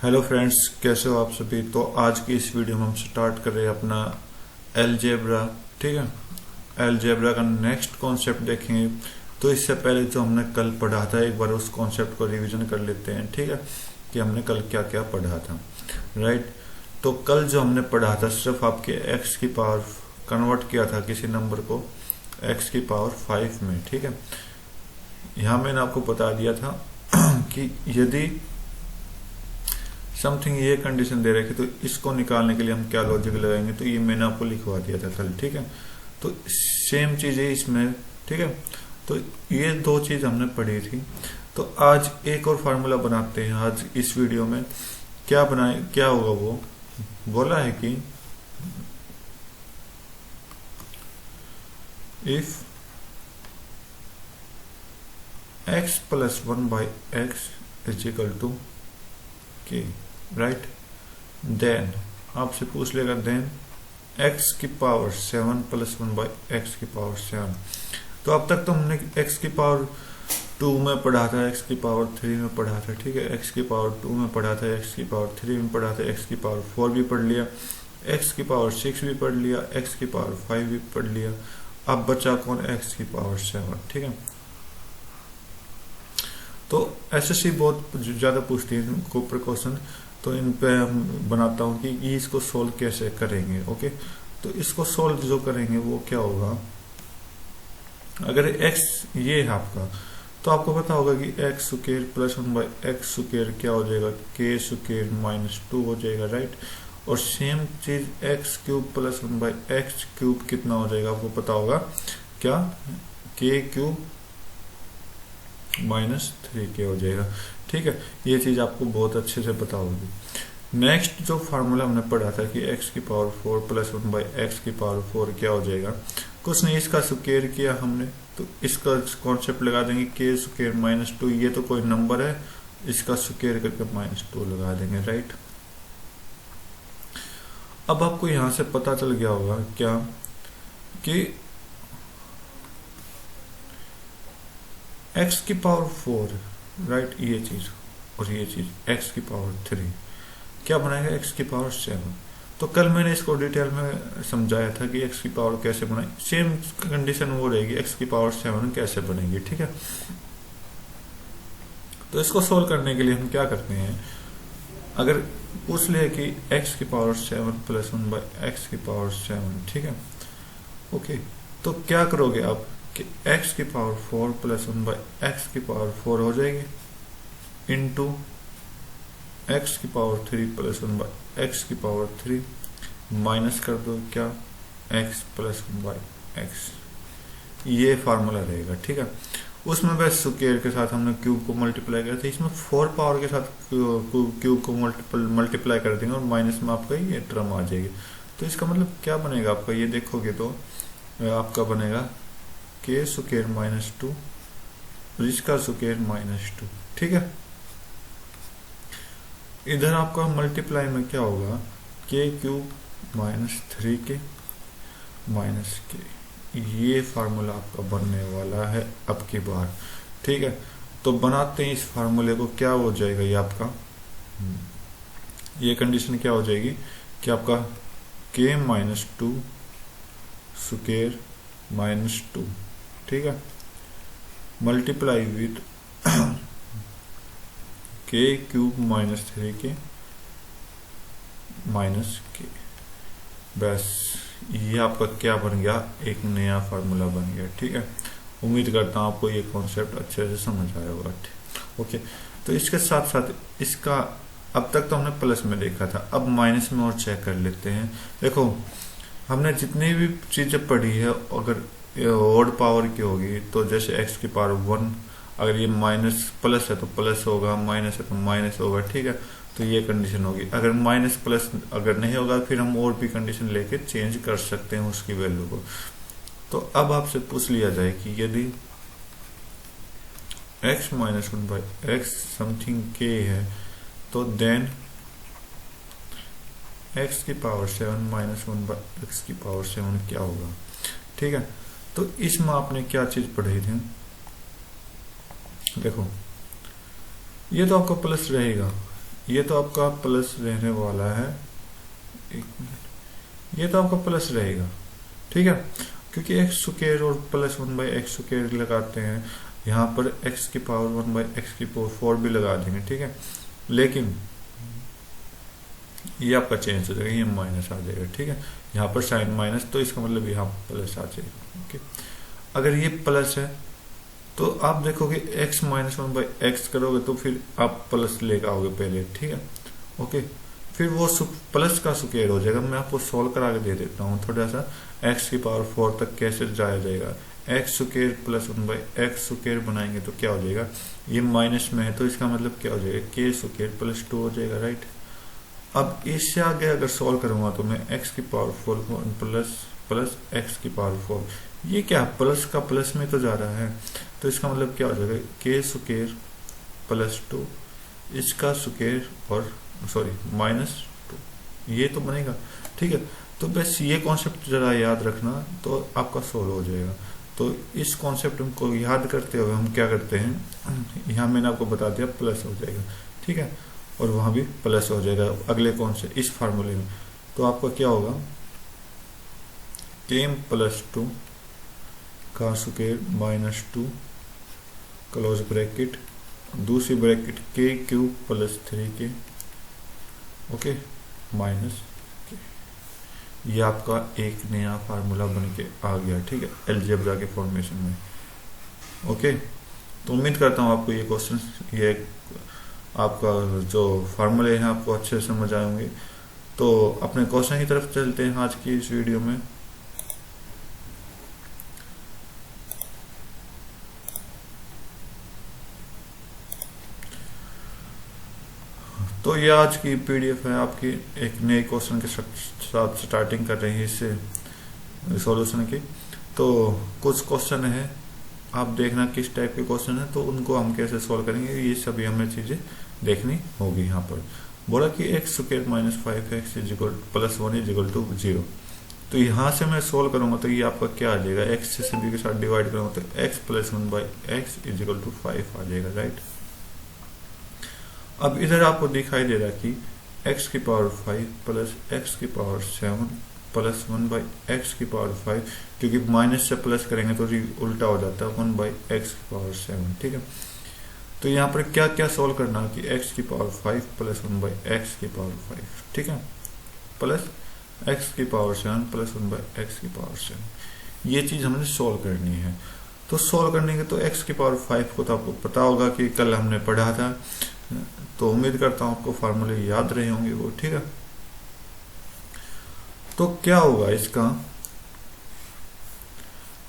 Hello friends, कैसे हो आप सभी। तो आज की इस वीडियो में हम स्टार्ट कर रहे हैं अपना अलजेब्रा। ठीक है, अलजेब्रा का नेक्स्ट कॉन्सेप्ट देखेंगे। तो इससे पहले जो हमने कल पढ़ा था, एक बार उस कॉन्सेप्ट को रिवीजन कर लेते हैं। ठीक है, कि हमने कल क्या क्या पढ़ा था। राइट, तो कल जो हमने पढ़ा था सिर्फ आपके एक्स की पावर कन्वर्ट किया था किसी नंबर को एक्स की पावर 5 में। ठीक है, यहाँ मैंने आपको बता दिया था कि यदि समथिंग ये कंडीशन दे रखी तो इसको निकालने के लिए हम क्या लॉजिक लगाएंगे, तो ये मैंने आपको लिखवा दिया था कल। ठीक है, तो सेम चीज है इसमें। ठीक है, तो ये दो चीज हमने पढ़ी थी। तो आज एक और फार्मूला बनाते हैं। आज इस वीडियो में क्या बनाए, क्या होगा वो बोला है कि if x plus 1/x is equal to K, right, then आपसे पूछ लेगा देन x की पावर 7 प्लस 1/x की पावर 7। तो अब तक तो हमने x की पावर 2 में पढ़ा था, x की पावर 3 में पढ़ा था। ठीक है, x की पावर 2 में पढ़ा था, x की पावर 3 में पढ़ा था, x की पावर 4 भी पढ़ लिया, x की पावर 6 भी पढ़ लिया, x की पावर 5 भी पढ़ लिया। अब बचा कौन, x की पावर 7। ठीक है, तो एसएससी बहुत ज्यादा पूछती है को प्रिकॉशन, तो इन पे हम बनाता हूं कि इसको सोल्व कैसे करेंगे। ओके, तो इसको सोल्व जो करेंगे वो क्या होगा, अगर x ये है आपका, तो आपको पता होगा कि x square plus 1/x square क्या हो जाएगा, k स्क्वायर माइनस 2 हो जाएगा। राइट, और सेम चीज x cube plus 1/x cube कितना हो जाएगा, आपको पता होगा क्या, k क्यूब -3k हो जाएगा। ठीक है, ये चीज आपको बहुत अच्छे से पता होगी। नेक्स्ट जो फार्मूला हमने पढ़ा था कि x की पावर 4 प्लस 1/x की पावर 4 क्या हो जाएगा, कुछ नहीं, इसका स्क्वायर किया हमने, तो इसका कॉन्सेप्ट लगा देंगे k स्क्वायर -2, ये तो कोई नंबर है, इसका स्क्वायर करके -2 लगा देंगे। राइट, अब आपको यहां से पता चल गया होगा क्या कि x की पावर 4, राइट, ये चीज और ये चीज x की पावर 3 क्या बनाएगा, x की पावर 7। तो कल मैंने इसको डिटेल में समझाया था कि x की पावर कैसे बनाए, सेम कंडीशन वो रहेगी, x की पावर 7 कैसे बनेगी। ठीक है, तो इसको सोल्व करने के लिए हम क्या करते हैं, अगर पूछ ले कि x की पावर 7 प्लस 1/x की पावर 7। ठीक है, ओके, तो क्या करोगे आप कि x की पावर 4 प्लस 1/x की पावर 4 हो जाएगी इंटू x की पावर 3 प्लस 1/x की पावर 3 माइनस कर दो क्या, x प्लस 1/x, ये फार्मूला रहेगा। ठीक है, उसमें बस स्क्वायर के साथ हमने क्यूब को मल्टीप्लाई किया था, इसमें 4 पावर के साथ क्यूब को मल्टीप्लाई कर देंगे और माइनस में आपका ये टर्म आ जाएगी। तो इसका मतलब क्या बनेगा आपका, ये देखोगे तो आपका बनेगा k स्क्वायर -2 और इसका स्क्वायर -2। ठीक है, इधर आपका मल्टीप्लाई में क्या होगा, k cube -3k minus k, ये फार्मूला आपका बनने वाला है अब की बार। ठीक है, तो बनाते हैं इस फार्मूले को, क्या हो जाएगा ये आपका, ये कंडीशन क्या हो जाएगी कि आपका k -2 स्क्वायर -2, ठीक है, multiply with k cube -3k minus k, बस ये आपका क्या बन गया, एक नया फार्मूला बन गया। ठीक है, उम्मीद करता हूं आपको ये कॉन्सेप्ट अच्छे से समझ आया होगा। ओके, तो इसके साथ साथ इसका अब तक तो हमने प्लस में देखा था, अब माइनस में और चेक कर लेते हैं। देखो, हमने जितनी भी चीजें पढ़ी है, अगर ऑड पावर की होगी तो जैसे x की पावर 1, अगर ये माइनस प्लस है तो प्लस होगा, माइनस है तो माइनस होगा। ठीक है, तो ये कंडीशन होगी। अगर माइनस प्लस अगर नहीं होगा फिर हम और भी कंडीशन लेके चेंज कर सकते हैं उसकी वैल्यू को। तो अब आपसे पूछ लिया जाए कि यदि x -1/x समथिंग k है, तो देन x की पावर 7 -1/x की पावर 7 क्या होगा। ठीक है, तो इसमें आपने क्या चीज पढ़ी थी, देखो ये तो आपका प्लस रहेगा, ये तो आपका प्लस रहने वाला है, एक मिनट, ये तो आपका प्लस रहेगा, ठीक है, क्योंकि एक्स स्क्वायर और प्लस 1/x स्क्वायर लगाते हैं, यहाँ पर x की पावर 1/x की पावर 4 भी लगा देंगे, ठीक है, लेकिन ये आपका चेंज हो जाएगा, ये माइनस आ जाएगा, ठीक है, यहाँ पर साइन माइनस, तो इसका मतलब यहाँ प्लस आ जाएगा। ओके, अगर ये प्लस है तो आप देखोगे x माइनस 1/x करोगे तो फिर आप प्लस लेकर आओगे पहले, ठीक है, ओके, फिर वो प्लस का स्क्वायर हो जाएगा। मैं आपको सोल्व करा के दे देता हूँ थोड़ा सा, x की पावर 4 तक कैसे जाया जाएगा, x square plus 1/x square बनाएंगे तो क्या हो जाएगा, ये माइनस में है तो इसका मतलब क्या हो जाएगा, k स्क्वायर प्लस 2 हो जाएगा, राइट। अब इससे आगे अगर सॉल्व करूंगा तो मैं x की पावर 4 प्लस x की पावर 4, ये क्या प्लस का प्लस में तो जा रहा है, तो इसका मतलब क्या हो जाएगा, k स्क्वायर प्लस 2 इसका स्क्वायर और सॉरी -2, ये तो बनेगा, ठीक है। तो बस ये कॉन्सेप्ट जरा याद रखना तो आपका सोल्व हो जाएगा। तो इस कॉन्सेप्ट को याद करते हुए हम क्या करते हैं, यहाँ मैंने आपको बता दिया प्लस हो जाएगा, ठीक है, और वहां भी प्लस हो जाएगा अगले कौन से इस फार्मूले में। तो आपका क्या होगा, k प्लस 2 का स्क्वायर -2 क्लोज ब्रैकेट, दूसरी bracket k cube plus 3k, okay, minus k, ये आपका एक नया फार्मूला बन के आ गया, ठीक है, अलजेब्रा के फॉर्मेशन में। ओके, तो उम्मीद करता हूँ आपको ये क्वेश्चन, ये आपका जो फार्मूले हैं आपको अच्छे से समझ आएंगे। तो अपने क्वेश्चन की तरफ चलते हैं आज की इस वीडियो में। तो ये आज की पीडीएफ है आपकी, एक नए क्वेश्चन के साथ स्टार्टिंग कर रही है इससे सॉल्यूशन की। तो कुछ क्वेश्चन है, आप देखना किस टाइप के क्वेश्चन है, तो उनको हम कैसे सॉल्व करेंगे ये सभी हमें चीजें देखनी होगी। यहाँ पर बोला कि x square minus 5x plus 1 is equal to 0। तो यहाँ से मैं सोल्व करूंगा तो ये आपका क्या आ जाएगा, एक्स से सभी के साथ डिवाइड करूंगा तो x plus 1/x is equal to 5 आ जाएगा, राइट। अब इधर आपको दिखाई दे रहा है कि x की पावर 5 प्लस x की पावर 7 प्लस 1/x की पावर 5, क्योंकि माइनस से प्लस करेंगे तो उल्टा हो जाता है 1/x की पावर 7, ठीक है। तो यहाँ पर क्या क्या सोल्व करना है कि x की पावर 5 प्लस 1/x की पावर 5, ठीक है, प्लस x की पावर 7 प्लस 1/x की पावर 7, ये चीज हमने सोल्व करनी है। तो सोल्व करने के तो x की पावर 5 को तो आपको पता होगा कि कल हमने पढ़ा था, तो उम्मीद करता हूं आपको फार्मूले याद रहे होंगे वो, ठीक है। तो क्या होगा इसका,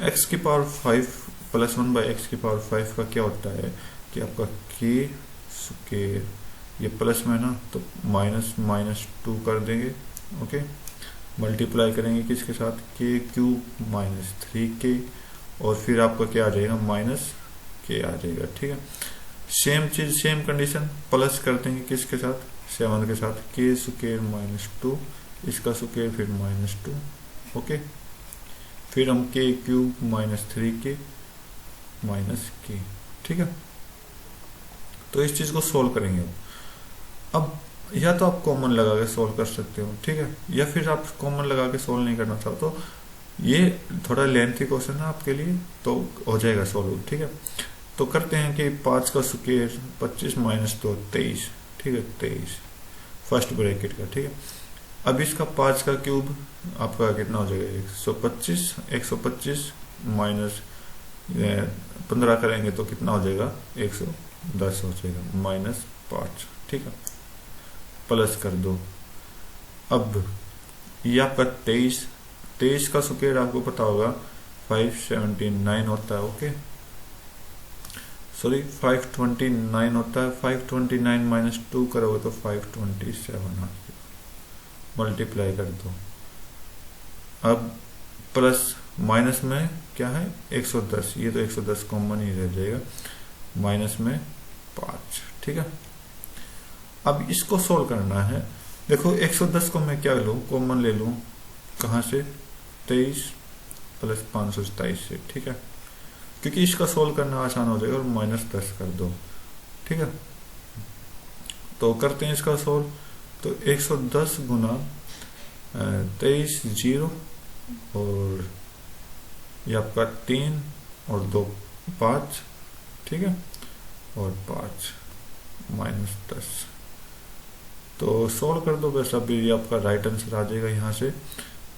x की पावर 5 प्लस 1/x की पावर 5 का क्या होता है कि आपका k स्क्वायर, ये प्लस में ना तो -2 कर देंगे, ओके, मल्टीप्लाई करेंगे किसके साथ, k क्यूब माइनस 3k, और फिर आपका क्या आ जाएगा, माइनस k आ जाएगा, ठीक है। सेम चीज सेम कंडीशन प्लस कर देंगे किसके साथ, 7 के साथ, k स्क्वायर -2 इसका स्क्वायर फिर -2, ओके, फिर हम k cube minus 3k minus k, ठीक है। तो इस चीज को सोल्व करेंगे। अब या तो आप कॉमन लगा के सोल्व कर सकते हो, ठीक है, या फिर आप कॉमन लगा के सोल्व नहीं करना चाहते तो ये थोड़ा लेंथी क्वेश्चन है आपके लिए, तो हो जाएगा सोल्व, ठीक है। तो करते हैं कि 5 का स्क्वायर 25 माइनस 2 23, ठीक है, 23 फर्स्ट ब्रैकेट का, ठीक है। अब इसका 5 का क्यूब आपका कितना हो जाएगा, 125 माइनस 15 करेंगे तो कितना हो जाएगा, 110 हो जाएगा, -5, ठीक है, प्लस कर दो। अब ये आपका 23 का स्क्वायर आपको पता होगा 579 होता है, ओके, सॉरी 529 होता है, 529 माइनस 2 करोगे तो 527 आ जाएगा, मल्टीप्लाई कर दो। अब प्लस माइनस में क्या है 110, ये तो 110 कॉमन ही रह जाएगा, माइनस में 5, ठीक है। अब इसको सोल्व करना है, देखो 110 को मैं क्या लूं, कॉमन ले लूं, कहां से, 23 प्लस 527 से, ठीक है, क्योंकि इसका सोल्व करना आसान हो जाएगा, और -10 कर दो, ठीक है, तो करते हैं इसका सोल्व। तो 110 गुना 23 0 और ये आपका 3 और 2 5, ठीक है, और 5 -10। तो सोल्व कर दो बस, अभी आपका राइट आंसर आ जाएगा यहाँ से।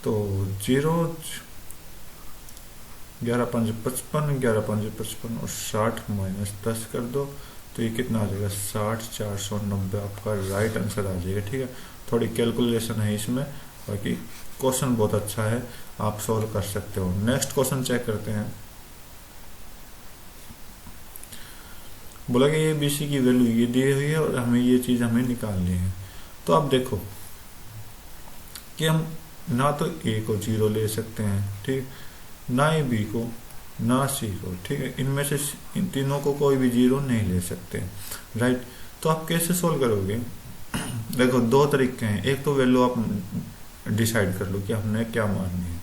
तो 0 11 5 55, 11 5 55 और 60 -10 कर दो, तो ये कितना आ जाएगा 60 490 आपका राइट आंसर आ जाएगा। ठीक है, थोड़ी कैलकुलेशन है इसमें, बाकी क्वेश्चन बहुत अच्छा है, आप सॉल्व कर सकते हो। नेक्स्ट क्वेश्चन चेक करते हैं। बोला कि ये BC की वैल्यू ये दी हुई है और हमें ये चीज हमें निकालनी है। तो आप देखो कि हम ना तो A को 0 ले सकते हैं, ठीक, ना ही B को, ना C को, ठीक है, इनमें से इन तीनों को कोई भी 0 नहीं ले सकते, राइट। तो आप कैसे सोल्व करोगे? देखो दो तरीके हैं, एक तो वैल्यू आप डिसाइड कर लो कि हमने क्या माननी है,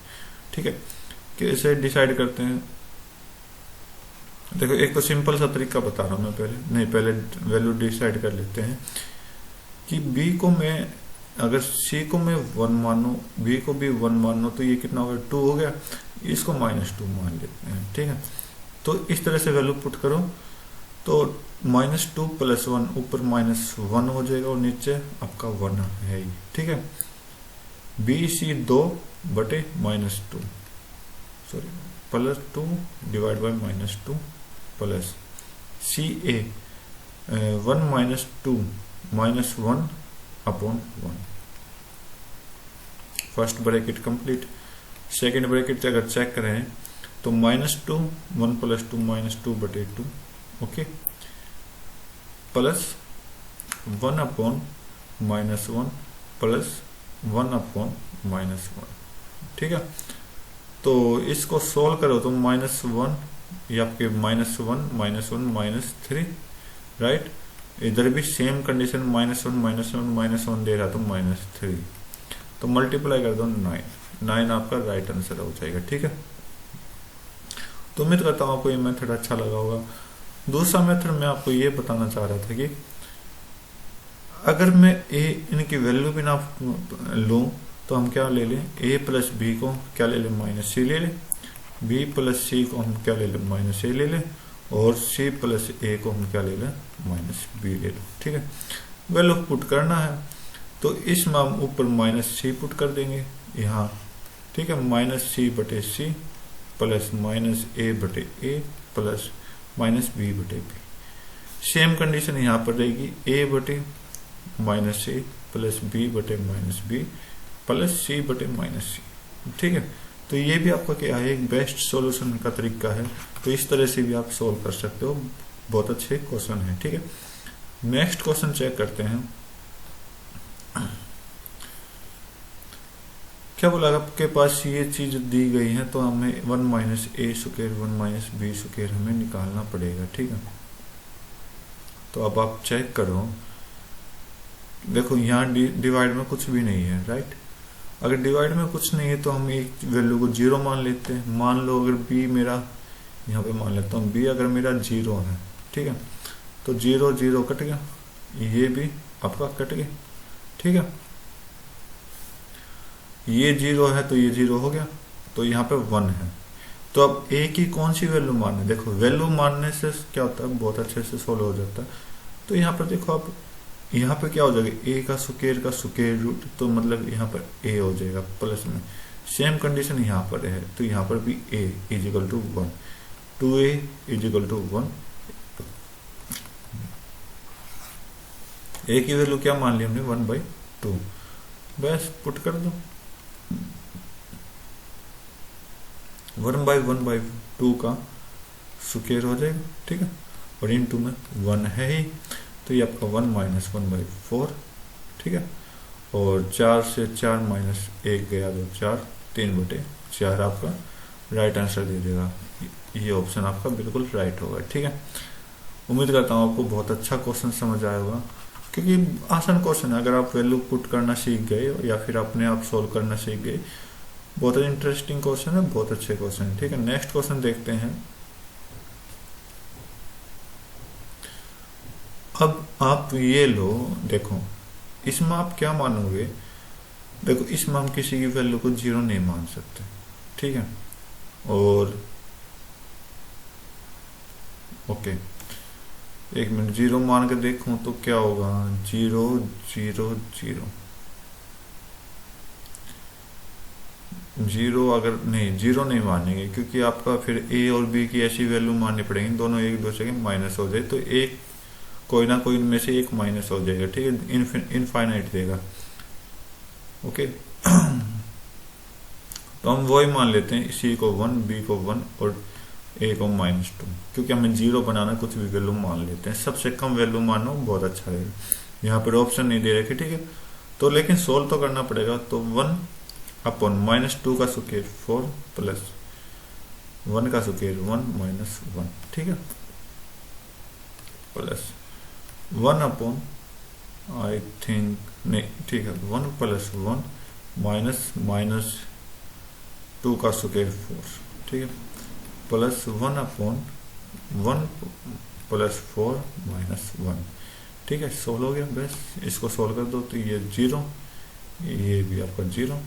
ठीक है। कैसे डिसाइड करते हैं? देखो एक तो सिंपल सा तरीका बता रहा हूं मैं, पहले वैल्यू डिसाइड कर लेते हैं कि B को मैं, अगर C को मैं 1 मानू, B को भी 1 मानू, तो ये कितना होगा 2 हो गया, इसको -2 मान लेते हैं, ठीक है। तो इस तरह से वैल्यू पुट करो, तो -2 + 1 ऊपर -1 हो जाएगा और नीचे आपका 1 है ही, ठीक है। BC 2 बटे -2, sorry +2 divide by -2 plus CA 1 - 2 -1 upon 1। First bracket complete. Second bracket अगर चेक करें तो -2 1 + 2 -2 बटे 2, okay, plus 1 upon -1 plus 1 upon -1, ठीक है। तो इसको सोल्व करो तो -1, ये आपके -1 -3, राइट। इधर भी सेम कंडीशन -1 दे रहा तो -3, तो मल्टीप्लाई कर दो 9 आपका राइट आंसर हो जाएगा, ठीक है। तो उम्मीद करता हूँ आपको ये मेथड अच्छा लगा होगा। दूसरा मेथड मैं आपको ये बताना चाह रहा था कि अगर मैं इनकी वैल्यू भी ना लूं तो हम क्या ले लें, A + B को क्या ले लें, -C ले लें, B + C को हम क्या ले लें, -A ले लें, और C + A को हम क्या ले लें, -B ले लें, ठीक है। वैल्यू पुट करना है तो इसमें हम ऊपर -C पुट कर देंगे यहाँ, ठीक है, -C बटे C प्लस -A बटे A प्लस -B बटे B। सेम कंडीशन यहाँ पर रहेगी, A बटे -A प्लस B बटे -B प्लस C बटे -C, ठीक है। तो ये भी आपका क्या है, एक बेस्ट सॉल्यूशन का तरीका है। तो इस तरह से भी आप सोल्व कर सकते हो, बहुत अच्छे क्वेश्चन है, ठीक है। नेक्स्ट क्वेश्चन चेक करते हैं। क्या बोला, आपके पास ये चीज दी गई है तो हमें 1 - A स्क्वायर 1 - B स्क्वायर हमें निकालना पड़ेगा, ठीक है। तो अब आप चेक करो, देखो यहाँ डिवाइड में कुछ भी नहीं है, राइट। अगर डिवाइड में कुछ नहीं है तो हम एक वैल्यू को 0 मान लेते हैं। मान लो अगर B मेरा, यहाँ पे मान लेता हूँ B अगर मेरा 0 है, ठीक है, तो 0 0 कट गया, ये भी आपका कट गया, ठीक है। ये 0 है तो ये 0 हो गया, तो यहाँ पे 1 है। तो अब A की कौन सी वैल्यू मानने, देखो वैल्यू मानने से क्या होता है, बहुत अच्छे से सोल्व हो जाता है। तो यहाँ पर देखो आप, यहाँ पे क्या हो जाएगा, A का स्क्वायर रूट, तो मतलब यहाँ पर A हो जाएगा प्लस में। सेम कंडीशन यहाँ पर है, तो यहाँ पर भी A = 1, 2A = 1। A की वैल्यू क्या मान ली हमने, 1/2, बस पुट कर दो, 1/1/2 का स्क्वायर हो जाएगा, ठीक है, और इनटू में 1 है ही, तो ये आपका 1 - 1/4, ठीक है। और 4 से 4 -1 गया तो 4, 3/4 आपका राइट आंसर दे देगा। ये ऑप्शन आपका बिल्कुल राइट होगा, ठीक है। उम्मीद करता हूँ आपको बहुत अच्छा क्वेश्चन समझ आया होगा, क्योंकि आसान क्वेश्चन है। अगर आप वैल्यू पुट करना सीख गए या फिर अपने आप सोल्व करना सीख गए, बहुत इंटरेस्टिंग क्वेश्चन है, बहुत अच्छे क्वेश्चन है, ठीक है। नेक्स्ट क्वेश्चन देखते हैं। अब आप ये लो, देखो इसमें आप क्या मानोगे, देखो इसमें हम किसी की वैल्यू को 0 नहीं मान सकते, ठीक है। और ओके, एक मिनट, 0 मान के देखूं तो क्या होगा, 0 0 0 0, अगर नहीं 0 नहीं मानेंगे क्योंकि आपका फिर ए और बी की ऐसी वैल्यू माननी पड़ेगी दोनों एक दूसरे के माइनस हो जाए, तो एक कोई ना कोई इनमें से एक माइनस हो जाएगा, ठीक है, इनफाइनाइट देगा। ओके तो हम वही मान लेते हैं, सी को 1, बी को 1 और ए को -2, क्योंकि हमें 0 बनाना, कुछ भी वैल्यू मान लेते हैं, सबसे कम वैल्यू मानो बहुत अच्छा रहेगा। यहाँ पर ऑप्शन नहीं दे रखे, ठीक है, तो लेकिन सोल्व तो करना पड़ेगा। तो 1 अपॉन -2 का स्क्वायर 4 प्लस 1 का स्क्वायर 1 -1, ठीक है, प्लस 1 अपॉन, आई थिंक नहीं, ठीक है, 1 प्लस 1 माइनस 2 का स्क्वायर 4, ठीक है, प्लस 1 अपॉन 1 प्लस 4 -1, ठीक है, सोल्व हो गया। बस इसको सोल्व कर दो तो ये 0, ये भी आपका 0,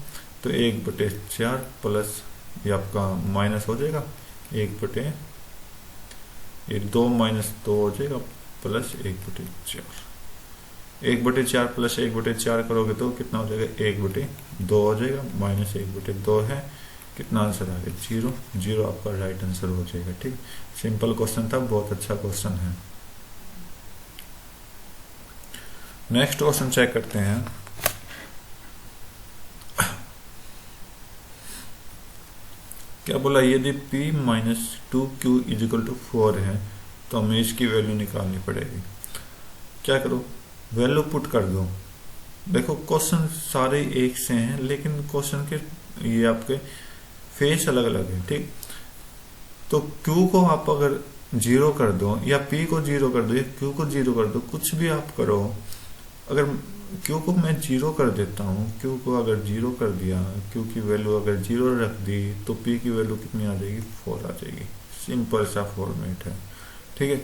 तो 1/4 प्लस ये आपका माइनस हो जाएगा 1/, ये 2 - 2 हो जाएगा प्लस 1/4, 1/4 प्लस 1/4 करोगे तो कितना हो जाएगा, 1/2 हो जाएगा, -1/2 है, कितना आंसर आ गया, 0 0 आपका राइट आंसर हो जाएगा, ठीक। सिंपल क्वेश्चन था, बहुत अच्छा क्वेश्चन है। नेक्स्ट क्वेश्चन चेक करते हैं। क्या बोला, यदि p - 2q = 4 है तो हमें इसकी वैल्यू निकालनी पड़ेगी। क्या करो, वैल्यू पुट कर दो। देखो क्वेश्चन सारे एक से हैं, लेकिन क्वेश्चन के ये आपके फेस अलग अलग है, ठीक। तो q को आप अगर 0 कर दो, या p को 0 कर दो, या q को 0 कर दो, कुछ भी आप करो। अगर q को मैं 0 कर देता हूँ, q को अगर 0 कर दिया, q की वैल्यू अगर 0 रख दी, तो p की वैल्यू कितनी आ जाएगी, 4 आ जाएगी। सिंपल सा फॉर्मेट है, ठीक है।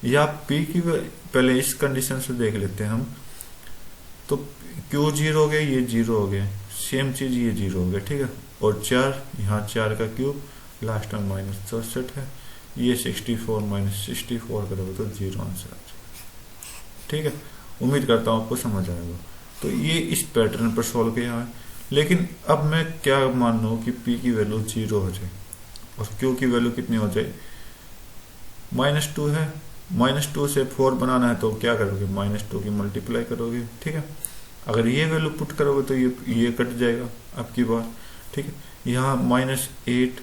या p की पहले इस कंडीशन से देख लेते हैं हम, तो q 0 हो गया, ये 0 हो गया, सेम चीज ये 0 हो गया, ठीक है। और 4, यहाँ 4 का क्यूब, लास्ट में -64 है, ये 64 - 64 करोगे तो 0 आंसर आ जाएगा, ठीक है। उम्मीद करता हूँ आपको समझ आएगा। तो ये इस पैटर्न पर सॉल्व किया है, लेकिन अब मैं क्या मान लूँ कि p की वैल्यू 0 हो जाए और q की वैल्यू कितनी हो जाए, -2 है, -2 से 4 बनाना है तो क्या करोगे, -2 की मल्टीप्लाई करोगे, ठीक है। अगर ये वैल्यू पुट करोगे तो ये कट जाएगा आपकी बार, ठीक है। यहाँ -8,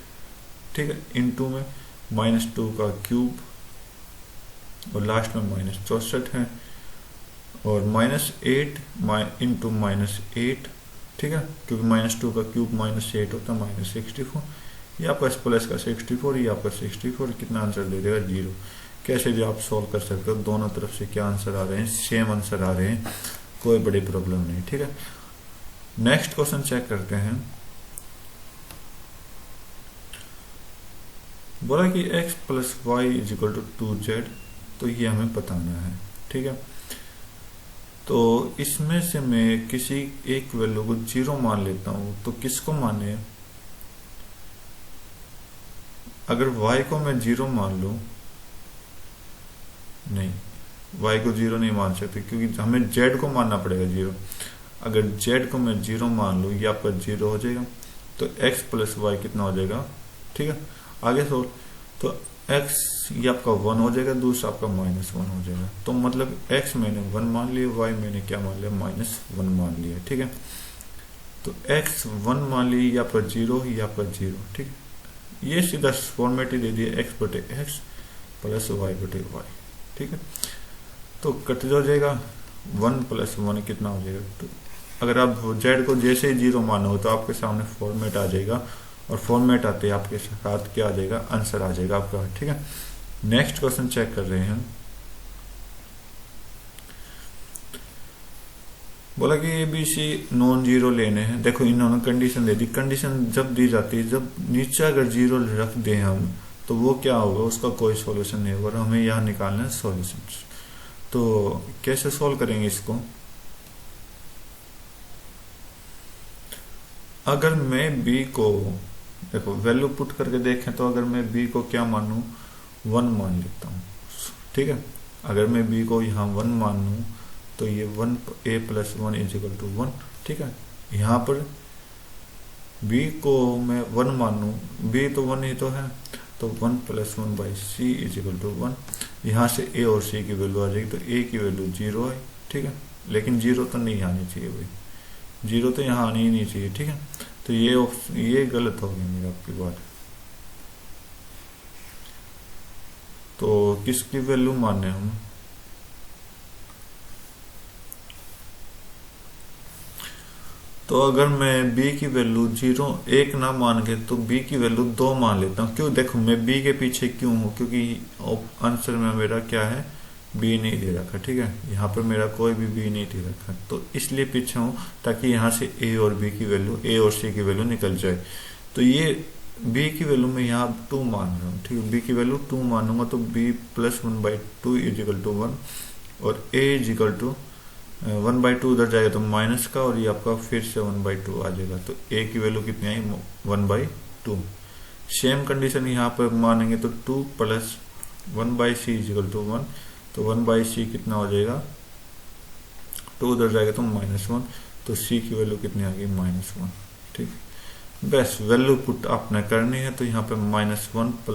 ठीक है, इंटू में -2 का क्यूब और लास्ट में -64 है, और -8 इंटू -8, ठीक है, क्योंकि -2 का क्यूब -8 होता है, -64, ये आपका प्लस का 64, ये आपका 64, कितना आंसर दे देगा, 0। कैसे भी आप सॉल्व कर सकते हो, दोनों तरफ से क्या आंसर आ रहे हैं, सेम आंसर आ रहे हैं, कोई बड़ी प्रॉब्लम नहीं, ठीक है। नेक्स्ट क्वेश्चन चेक करते हैं। बोला कि x + y = 2z, तो ये हमें बताना है, ठीक है। तो इसमें से मैं किसी एक वैल्यू को 0 मान लेता हूं, तो किसको माने, अगर y को मैं 0 मान लूं, नहीं, y को 0 नहीं मान सकते क्योंकि हमें z को मानना पड़ेगा 0। अगर z को मैं 0 मान लूं, ये आपका 0 हो जाएगा, तो x + y कितना हो जाएगा, ठीक है। आगे तो x ये आपका 1 हो जाएगा, दूसरा आपका -1 हो जाएगा, तो मतलब x मैंने 1 मान लिया, y मैंने क्या मान लिया, -1 मान लिया, ठीक है। तो x 1 मान लिया, ये आपका 0, ये आपका 0, ठीक है। ये सीधा फॉर्मेट ही दे दिया, x/x + y/y, ठीक है। तो कट हो जाएगा, 1 + 1 कितना हो जाएगा, 2। अगर आप z को जैसे ही 0 मानो तो आपके सामने फॉर्मेट आ जाएगा, और फॉर्मेट आते ही आपके साथ क्या आ जाएगा, आंसर आ जाएगा आपका, ठीक है। नेक्स्ट क्वेश्चन चेक कर रहे हैं। बोला कि ABC नॉन जीरो लेने हैं। देखो इन्होंने कंडीशन दे दी, कंडीशन जब दी जाती है, जब नीचे अगर 0 रख दें हम, तो वो क्या होगा, उसका कोई सॉल्यूशन नहीं होगा, हमें यहाँ निकालना है सॉल्यूशन। तो कैसे सॉल्व करेंगे इसको? अगर मैं b को, देखो वैल्यू पुट करके देखें तो अगर मैं b को क्या मानूं, 1 मान लेता हूं, ठीक है। अगर मैं b को यहाँ 1 मान लूं तो ये 1a + 1 = 1, ठीक है। यहाँ पर b को मैं 1 मान लूं, b तो 1 ही तो है, तो 1 + 1/c = 1। यहाँ से a और c की वैल्यू आ जाएगी, तो a की वैल्यू 0 है, ठीक है। लेकिन 0 तो नहीं आनी चाहिए भाई, 0 तो यहाँ आनी ही नहीं चाहिए, ठीक है। तो ये गलत हो गई मेरी आपकी बात। तो किसकी वैल्यू माने हम? तो अगर मैं b की वैल्यू 1 ना मान के तो b की वैल्यू 2 मान लेता हूँ। क्यों? देखो मैं b के पीछे क्यों हूँ, क्योंकि आंसर में मेरा क्या है, b नहीं दे रखा, ठीक है। यहाँ पर मेरा कोई भी b नहीं दे रखा, तो इसलिए पीछे हूँ ताकि यहाँ से a और b की वैल्यू, a और c की वैल्यू निकल जाए। तो ये b की वैल्यू में यहाँ 2 मान रहा हूँ, ठीक है। b की वैल्यू 2 मानूंगा तो b + 1/2 = 1 और a = 1/2 उधर जाएगा तो माइनस का, और ये आपका फिर से 1/2 आ जाएगा। तो a की वैल्यू कितनी आई, 1/2। सेम कंडीशन यहाँ पर मानेंगे तो 2 + 1/c = 1, तो 1/c कितना हो जाएगा, 2 उधर जाएगा तो -1, तो c की वैल्यू कितनी आ गई, -1, ठीक। बस वैल्यू पुट आपने करनी है, तो यहाँ पे -1 +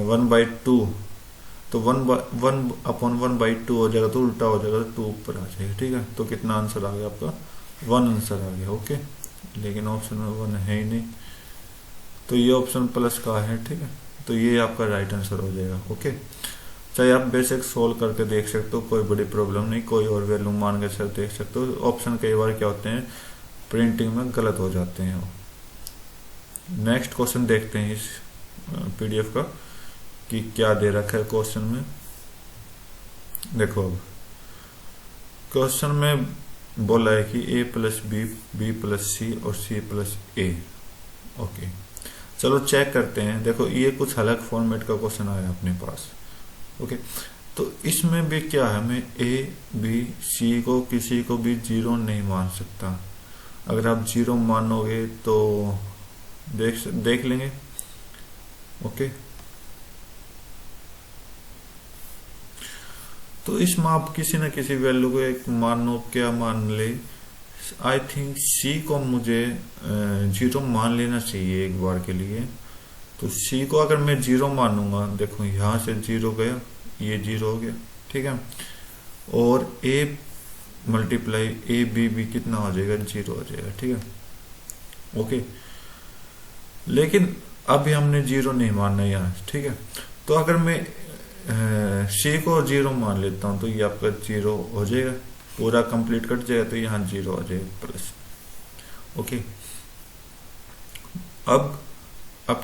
1/2, तो 1/1/2 हो जाएगा, तो उल्टा हो जाएगा, तो 2 ऊपर आ जाएगा, ठीक है। तो कितना आंसर आ गया आपका, 1 आंसर आ गया, ओके। लेकिन ऑप्शन में 1 है ही नहीं, तो ये ऑप्शन प्लस का है, ठीक है। तो ये आपका राइट आंसर हो जाएगा, ओके। चाहे आप बेसिक सोल्व करके देख सकते हो, कोई बड़ी प्रॉब्लम नहीं, कोई और वैल्यू मान के सर देख सकते हो। ऑप्शन कई बार क्या होते हैं, प्रिंटिंग में गलत हो जाते हैं। नेक्स्ट क्वेश्चन देखते हैं इस पीडीएफ का कि क्या दे रखा है क्वेश्चन में। देखो अब क्वेश्चन में बोला है कि a + b, b + c और c + a, ओके। चलो चेक करते हैं। देखो ये कुछ अलग फॉर्मेट का क्वेश्चन आया अपने पास, ओके। तो इसमें भी क्या है, मैं a b c को किसी को भी 0 नहीं मान सकता। अगर आप 0 मानोगे तो देख लेंगे, ओके। तो इसमें आप किसी न किसी वैल्यू को एक मानो, क्या मान ले, आई थिंक c को मुझे 0 मान लेना चाहिए एक बार के लिए। तो c को अगर मैं 0 मानूंगा, देखो यहां से 0 गया, ये 0 हो गया, ठीक है। और a × a b भी कितना हो जाएगा, 0 हो जाएगा, ठीक है, ओके। लेकिन अभी हमने 0 नहीं मानना यहाँ, ठीक है। तो अगर मैं c को 0 मान लेता हूं तो ये आपका 0 हो जाएगा, पूरा कंप्लीट कट जाएगा, तो यहाँ 0 हो जाएगा प्लस, ओके। अब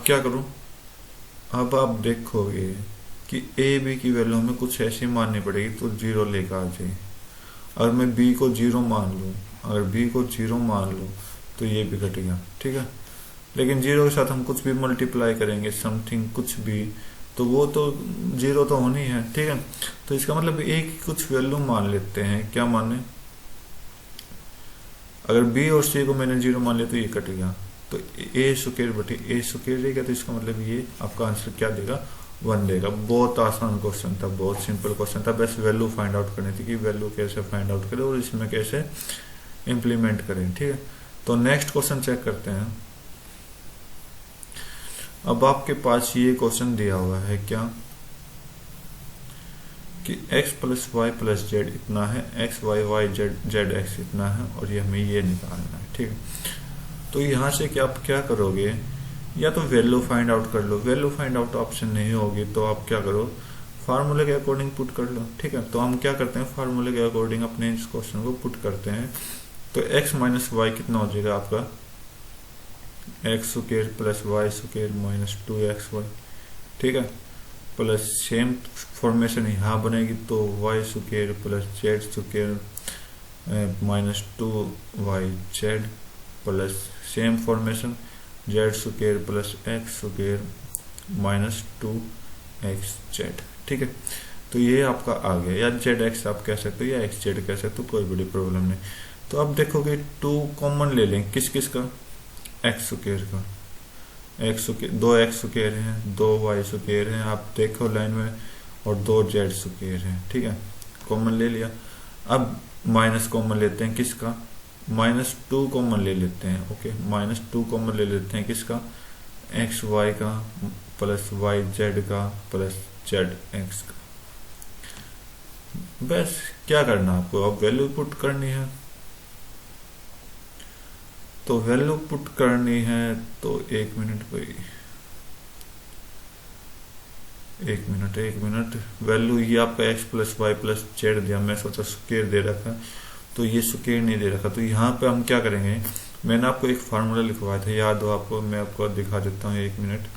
क्या करूं, अब आप देखोगे कि a b की वैल्यू हमें कुछ ऐसी माननी पड़ेगी तो 0 लेकर आ जाए। अगर मैं b को 0 मान लूं, अगर b को 0 मान लूं तो ये भी घट गया, ठीक है। लेकिन 0 के साथ हम कुछ भी मल्टीप्लाई करेंगे, समथिंग कुछ भी, तो वो तो 0 तो होनी है, ठीक है। तो इसका मतलब a की कुछ वैल्यू मान लेते हैं, क्या माने, अगर b और c को मैंने 0 मान लिया तो ये कट गया, तो a² रहेगा, तो इसका मतलब ये आपका आंसर क्या देगा, 1 देगा। बहुत आसान क्वेश्चन था, बहुत सिंपल क्वेश्चन था, बस वैल्यू फाइंड आउट करनी थी कि वैल्यू कैसे फाइंड आउट करें और इसमें कैसे इम्प्लीमेंट करें, ठीक है। तो नेक्स्ट क्वेश्चन चेक करते हैं। अब आपके पास ये क्वेश्चन दिया हुआ है क्या, कि x + y + z इतना है, x y y z x इतना है, और ये हमें ये निकालना है, ठीक है। तो यहाँ से आप क्या करोगे, या तो वैल्यू फाइंड आउट कर लो, वैल्यू फाइंड आउट ऑप्शन नहीं होगी तो आप क्या करो, फार्मूले के अकॉर्डिंग पुट कर लो, ठीक है। तो हम क्या करते हैं, फार्मूले के अकॉर्डिंग अपने इस क्वेश्चन को पुट करते हैं। तो x - y कितना हो जाएगा आपका, x² + y² - 2xy, ठीक है, प्लस सेम फॉर्मेशन यहाँ बनेगी, तो y² + z² - 2yz plus same formation z² + x² - 2xz, ठीक है। तो तो ये आपका आ गया, या जेड एक्स आप कह सकते हो या एक्स जेड कह सकते हो, कोई बड़ी प्रॉब्लम नहीं। तो अब देखोगे 2 कॉमन ले लें, किस किस का, एक्स स्क्वायर का, एक्स दो एक्स स्क्वायर हैं, 2 वाई स्क्वायर हैं, आप देखो लाइन में, और 2 जेड स्क्वायर हैं, ठीक है, कॉमन ले लिया। अब माइनस कॉमन लेते हैं, किसका, -2 कॉमन ले लेते हैं, ओके, -2 कॉमन ले लेते हैं, किसका, एक्स वाई का प्लस वाई जेड का प्लस जेड एक्स का। बस क्या करना आपको, अब वैल्यू पुट करनी है। तो वैल्यू पुट करनी है, तो 1 मिनट भाई, 1 मिनट। वैल्यू ये आपका x plus y plus z दिया, मैं सोचा स्क्वायर दे रखा, तो ये स्क्वायर नहीं दे रखा। तो यहाँ पे हम क्या करेंगे, मैंने आपको एक फार्मूला लिखवाया था, याद हो आपको, मैं आपको दिखा देता हूँ, 1 मिनट।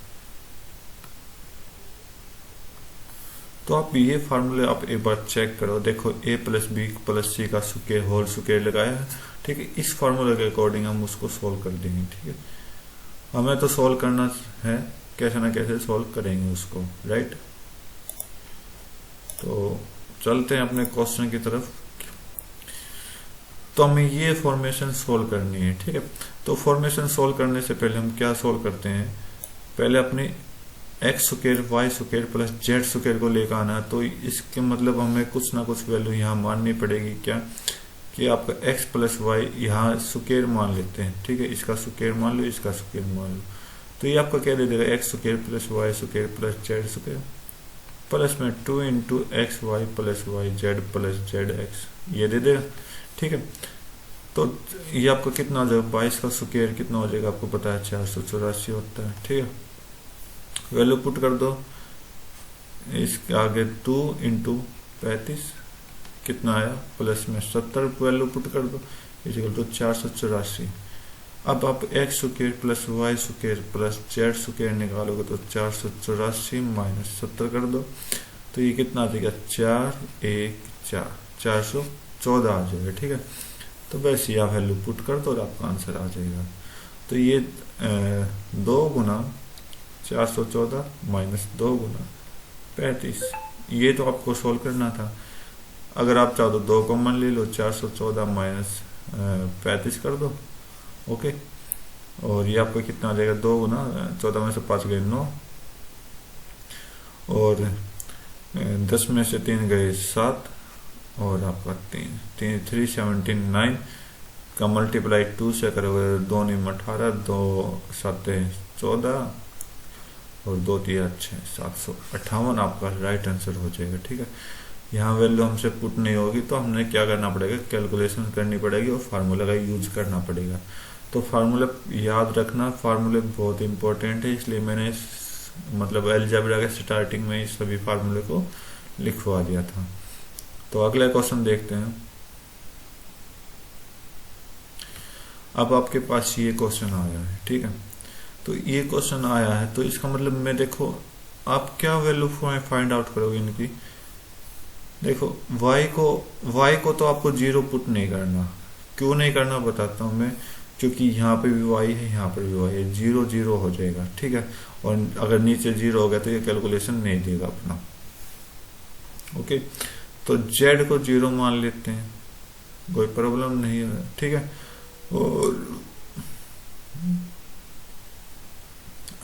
तो आप ये फार्मूले आप एक बार चेक करो, देखो a प्लस बी प्लस सी का स्क्वायर होल स्क्वायर लगाया है, ठीक है। इस फार्मूले के अकॉर्डिंग हम उसको सोल्व कर देंगे, ठीक है। हमें तो सोल्व करना है, कैसे ना कैसे सोल्व करेंगे उसको, राइट। तो चलते हैं अपने क्वेश्चन की तरफ। तो हमें ये फॉर्मेशन सोल्व करनी है, ठीक है। तो फॉर्मेशन सोल्व करने से पहले हम क्या सोल्व करते हैं, पहले अपनी x square y square plus z square को लेकर आना। तो इसके मतलब हमें कुछ ना कुछ वैल्यू यहाँ माननी पड़ेगी, क्या, कि आपका एक्स प्लस वाई यहाँ स्क्वायर मान लेते हैं, ठीक है, इसका स्क्वायर मान लो, इसका स्क्वायर मान लो। तो ये आपका क्या दे देगा, x square plus y square plus z square plus में 2 into x y plus y z plus z x, ये दे देगा, ठीक है। तो ये आपका कितना हो जाएगा, 22 का स्क्वायर कितना हो जाएगा, आपको पता है 484 होता है, ठीक है। वैल्यू पुट कर दो, इसके आगे 2 इंटू 35 कितना आया, प्लस में 70 वैल्यू पुट कर दो, इक्वल टू 484। अब आप x square plus y square plus z square निकालोगे तो 484 माइनस 70 कर दो, तो ये कितना आ जाएगा, 414 आ जाएगा, ठीक है। तो बस ये आप वैल्यू पुट कर दो और आपका आंसर आ जाएगा। तो ये 2 गुना 414 माइनस 2 गुना 35, ये तो आपको सोल्व करना था। अगर आप चाहो तो 2 कॉमन ले लो, 414 माइनस 35 कर दो, ओके। और ये आपको कितना आ जाएगा, 2 गुना 14 में से 5 गए 9, और 10 में से 3 गए 7, और आपका 379 का मल्टीप्लाई 2 से करोगे, 2 9 18, 2 7 14 और 2 3 6, 758 आपका राइट आंसर हो जाएगा, ठीक है। यहाँ वैल्यू हमसे पुट नहीं होगी तो हमने क्या करना पड़ेगा, कैलकुलेशन करनी पड़ेगी और फार्मूला का यूज करना पड़ेगा। तो फार्मूला याद रखना, फार्मूले बहुत इंपॉर्टेंट है, इसलिए मैंने मतलब अलजेब्रा के स्टार्टिंग में इस सभी फार्मूले को लिखवा दिया था। तो अगला क्वेश्चन देखते हैं। अब आपके पास ये क्वेश्चन आया है, ठीक है। तो ये क्वेश्चन आया है, तो इसका मतलब मैं देखो आप क्या वैल्यू फाइंड आउट करोगे इनकी। देखो y को तो आपको 0 पुट नहीं करना, क्यों नहीं करना बताता हूं मैं, क्योंकि यहाँ पे भी y है, यहाँ पर भी y है, 0 0 हो जाएगा, ठीक है। और अगर नीचे 0 हो गया तो ये कैलकुलेशन नहीं देगा अपना, ओके। तो z को 0 मान लेते हैं, कोई प्रॉब्लम नहीं है, ठीक है। और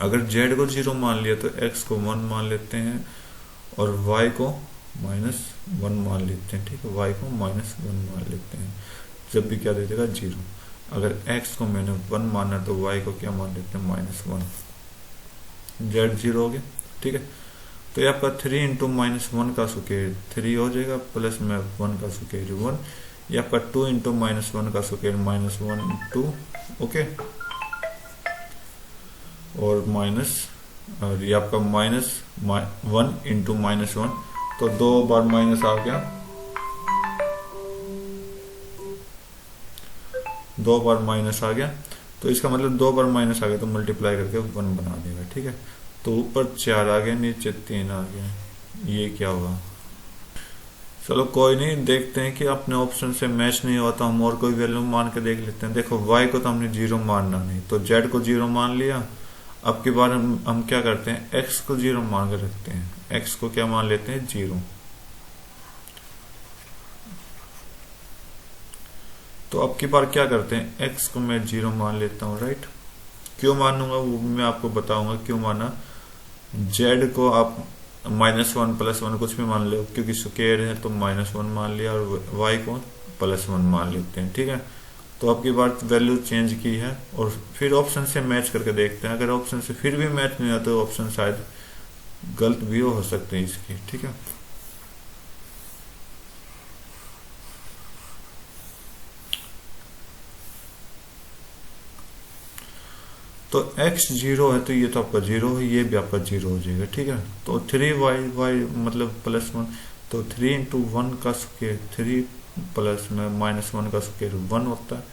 अगर z को 0 मान लिया तो x को 1 मान लेते हैं और y को -1 मान लेते हैं, ठीक है। y को -1 मान लेते हैं, जब भी क्या दे देगा 0। अगर x को मैंने 1 माना तो y को क्या मान लेते हैं, -1, z 0 हो गया, ठीक है। तो ये आपका 3 इंटू -1 का स्क्वायर 3 हो जाएगा, प्लस में 1 का स्क्वायर 1, ये आपका 2 इंटू -1 का स्क्वायर -1 2, ओके। और माइनस, और ये आपका -1 इंटू -1, तो 2 बार माइनस आ गया, 2 बार माइनस आ गया, तो इसका मतलब 2 बार माइनस आ गया तो मल्टीप्लाई करके 1 बना देगा, ठीक है। तो ऊपर 4 आ गया, नीचे 3 आ गया, ये क्या होगा। चलो कोई नहीं, देखते हैं कि अपने ऑप्शन से मैच नहीं हुआ तो हम और कोई वैल्यू मान के देख लेते हैं। देखो y को तो हमने 0 मानना नहीं, तो z को 0 मान लिया। अब की बार हम क्या करते हैं, x को 0 मान के रखते हैं, x को क्या मान लेते हैं 0, तो अब की बार क्या करते हैं, x को मैं 0 मान लेता हूँ, राइट। क्यों मानूंगा वो मैं आपको बताऊंगा क्यों माना। z को आप -1 +1 कुछ भी मान लो, क्योंकि स्क्वायर है तो -1 मान लिया, और y को +1 मान लेते हैं, ठीक है। तो अब की बार वैल्यू चेंज की है और फिर ऑप्शन से मैच करके देखते हैं। अगर ऑप्शन से फिर भी मैच नहीं आता तो ऑप्शन शायद गलत भी हो सकते हैं इसके, ठीक है। तो x 0 है तो ये तो आपका 0 है, ये भी आपका 0 हो जाएगा, ठीक है। तो 3y मतलब +1, तो 3 इंटू 1 का स्क्वायर 3 प्लस में -1 का स्क्वायर 1 होता है,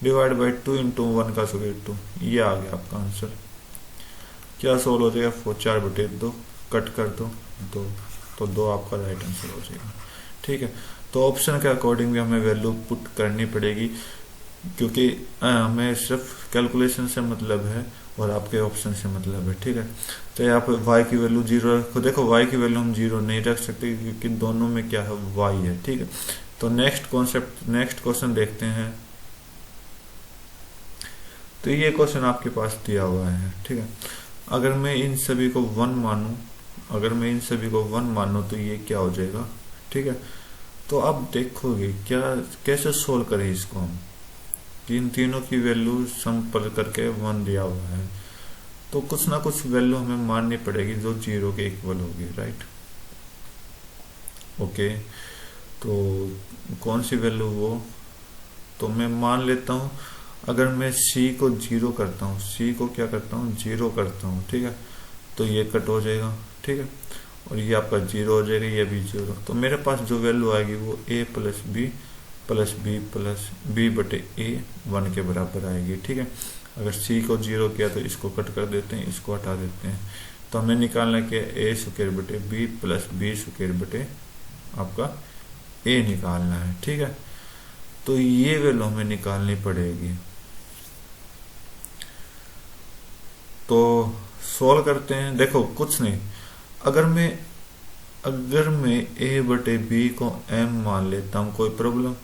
डिवाइड बाई 2 इंटू 1 का स्क्वायर 2। ये आ गया आपका आंसर। क्या सोल्व हो जाएगा, 4/2 कट कर दो 2, तो 2 आपका राइट आंसर हो जाएगा, ठीक है। तो ऑप्शन के अकॉर्डिंग भी हमें वैल्यू पुट करनी पड़ेगी, क्योंकि हमें सिर्फ कैलकुलेशन से मतलब है और आपके ऑप्शन से मतलब है, ठीक है। तो यहाँ पे y की वैल्यू 0 रखो। देखो y की वैल्यू हम 0 नहीं रख सकते क्योंकि दोनों में क्या है, y है, ठीक है। तो नेक्स्ट क्वेश्चन देखते हैं। तो ये क्वेश्चन आपके पास दिया हुआ है, ठीक है। अगर मैं इन सभी को 1 मानूं तो ये क्या हो जाएगा, ठीक है। तो अब देखोगे क्या कैसे सोल्व करें इसको हम। इन तीनों की वैल्यू सम करके 1 दिया हुआ है, तो कुछ ना कुछ वैल्यू हमें माननी पड़ेगी जो 0 के इक्वल होगी, राइट। ओके, तो कौन सी वैल्यू वो, तो मैं मान लेता हूं अगर मैं c को 0 करता हूं, c को क्या करता हूं 0 करता हूं, ठीक है। तो ये कट हो जाएगा, ठीक है, और ये आपका 0 हो जाएगा, ये भी 0। तो मेरे पास जो वैल्यू आएगी वो a प्लस b बटे a 1 के बराबर आएगी, ठीक है। अगर c को 0 किया तो इसको कट कर देते हैं, इसको हटा देते हैं। तो हमें निकालना क्या है, a स्क्वायर बटे b प्लस b स्क्वायर बटे आपका a निकालना है, ठीक है। तो ये वैल्यू हमें निकालनी पड़ेगी। तो सॉल्व करते हैं। देखो कुछ नहीं, अगर मैं a बटे b को m मान लेता हूं, कोई प्रॉब्लम।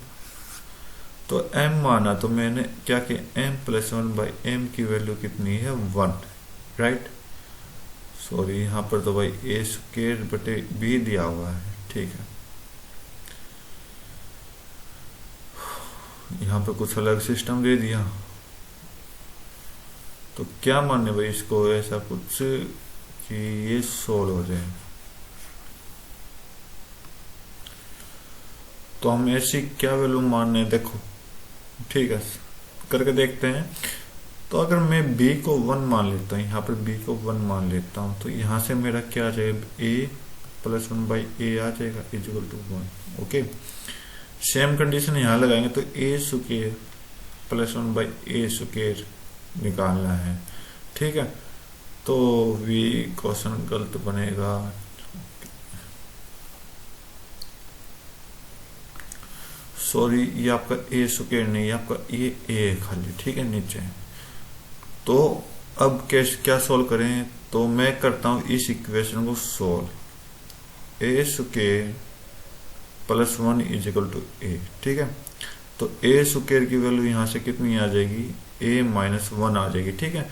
तो m माना तो मैंने क्या किया, m प्लस 1 बाई m की वैल्यू कितनी है 1, राइट। सॉरी यहां पर तो भाई a स्क्वायर बटे b दिया हुआ है, ठीक है। यहाँ पे कुछ अलग सिस्टम दे दिया, तो क्या माने भाई इसको ऐसा कुछ कि ये सोल्व हो जाए। तो हम ऐसी क्या वैल्यू मानने, देखो ठीक है करके देखते हैं। तो अगर मैं b को 1 मान लेता हूँ, यहाँ पर b को 1 मान लेता हूँ, तो यहाँ से मेरा क्या आ जाएगा, a प्लस 1 बाई a आ जाएगा equal to 1। Okay, same condition यहाँ लगाएंगे तो a square plus 1 by a square निकालना है, ठीक है। तो v क्वेश्चन गलत बनेगा, सॉरी ये आपका a स्क्वायर नहीं, आपका a खाली, ठीक है नीचे। तो अब क्या सोल्व करें, तो मैं करता हूं इस इक्वेशन को solve, a square plus 1 is equal to a, ठीक है। तो a स्क्वायर की वैल्यू यहां से कितनी आ जाएगी, a माइनस 1 आ जाएगी, ठीक है।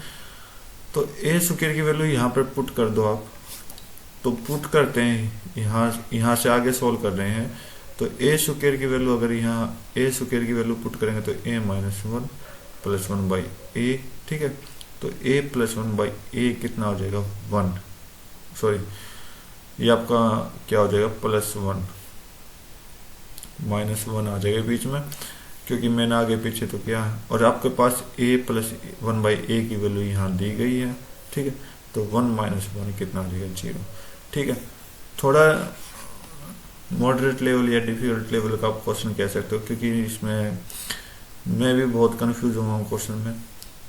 तो a स्क्वायर की वैल्यू यहां पर पुट कर दो आप, तो पुट करते हैं यहां से आगे सोल्व कर रहे हैं। तो a स्क्वायर की वैल्यू अगर यहाँ a स्क्वायर की वैल्यू पुट करेंगे तो a minus 1 plus 1 by a, ठीक है। तो a प्लस 1 बाई a कितना हो जाएगा 1, सॉरी ये आपका क्या हो जाएगा प्लस 1, माइनस 1 आ जाएगा बीच में, क्योंकि मैंने आगे पीछे तो क्या है। और आपके पास a प्लस 1 बाई a की वैल्यू यहाँ दी गई है, ठीक है। तो 1 माइनस 1 कितना आ जाएगा 0, ठीक है। थोड़ा मॉडरेट लेवल या डिफिकल्ट लेवल का आप क्वेश्चन कह सकते हो, क्योंकि इसमें मैं भी बहुत कंफ्यूज हुआ हूँ क्वेश्चन में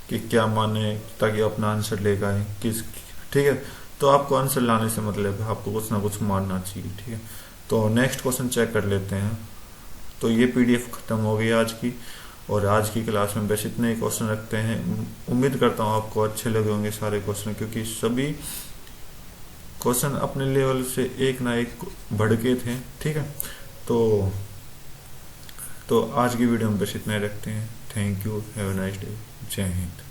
कि क्या माने, ताकि अपना आंसर लेकर आए किस, ठीक है। तो आपको आंसर लाने से मतलब है आपको कुछ ना कुछ मानना चाहिए, ठीक है। तो नेक्स्ट क्वेश्चन चेक कर लेते हैं। तो ये पीडीएफ खत्म हो गई आज की, और आज की क्लास में बस इतने ही क्वेश्चन रखते हैं। उम्मीद करता हूँ आपको अच्छे लगे होंगे सारे क्वेश्चन, क्योंकि सभी क्वेश्चन अपने लेवल से एक ना एक बढ़ के थे, ठीक है। तो तो आज की वीडियो में बस इतना ही रखते हैं। Thank you, have a nice day, जय हिंद।